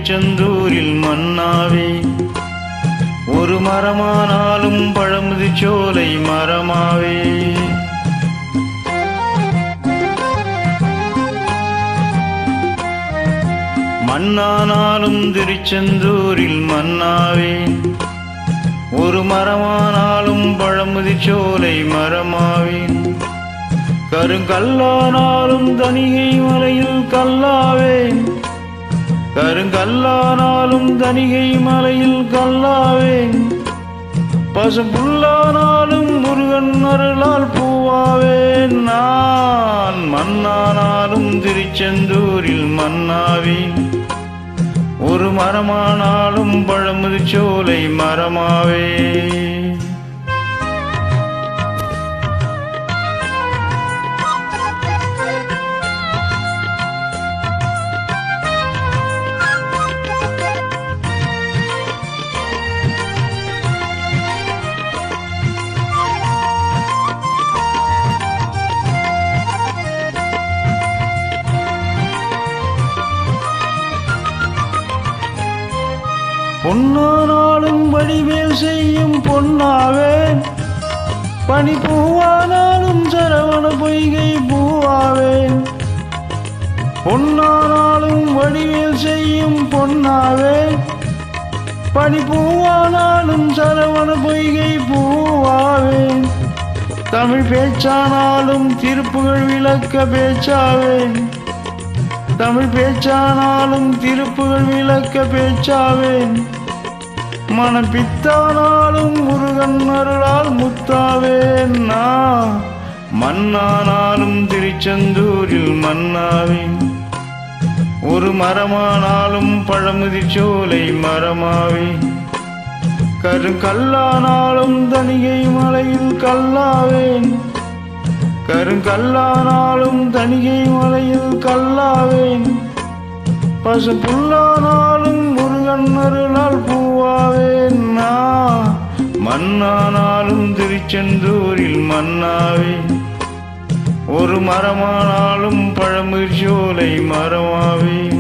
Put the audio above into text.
திருச்செந்தூரில் மன்னாவே. ஒரு மரமானாலும் பழமுதிர்ச்சோலை மரமாவே. மண்ணானாலும் திருச்செந்தூரில் மன்னாவே. ஒரு மரமானாலும் பழமுதிர்ச்சோலை மரமாவேன். கருங்கல்லானாலும் தணிகை மலையில் கல்லாவேன். கருங்கல்லானாலும் தணிகை மலையில் கல்லாவேன். பசும்புல்லானாலும் முருகன் அருளால் பூவாவேன். நான் மண்ணானாலும் திருச்செந்தூரில் மன்னாவேன். ஒரு மரமானாலும் பழமுதிர்ச்சோலை மரமாவே. பொன்னானாலும் வடிவேல் செய்யும் பொன்னாவேன். பனிப்பூவானாலும் சரவண பொய்கை பூவாவேன். பொன்னானாலும் வடிவேல் செய்யும் பொன்னாவேன். பனிப்பூவானாலும் சரவண பொய்கை பூவாவேன். தமிழ் பேச்சானாலும் திருப்புகழ் விளக்க பேச்சாவேன். தமிழ் பேச்சானாலும் திருப்புகழ் விளக்க பேச்சாவேன். மனப்பித்தானாலும் முருகன் அருளால் முத்தாவேன். நான் மண்ணானாலும் திருச்செந்தூரில் மன்னாவேன். ஒரு மரமானாலும் பழமுதிர்ச்சோலை மரமாவே. கருங்கல்லானாலும் தணிகை மலையில் கல்லாவேன். கருங்கல்லானாலும் தணிகை மலையில் கல்லாவேன். பசுப்புல்லானாலும் முருகன் அருளால் பூவாவேன். நான் மண்ணானாலும் திருச்செந்தூரில் மன்னாவேன். ஒரு மரமானாலும் பழமுதிர்ச்சோலை மரமாவே.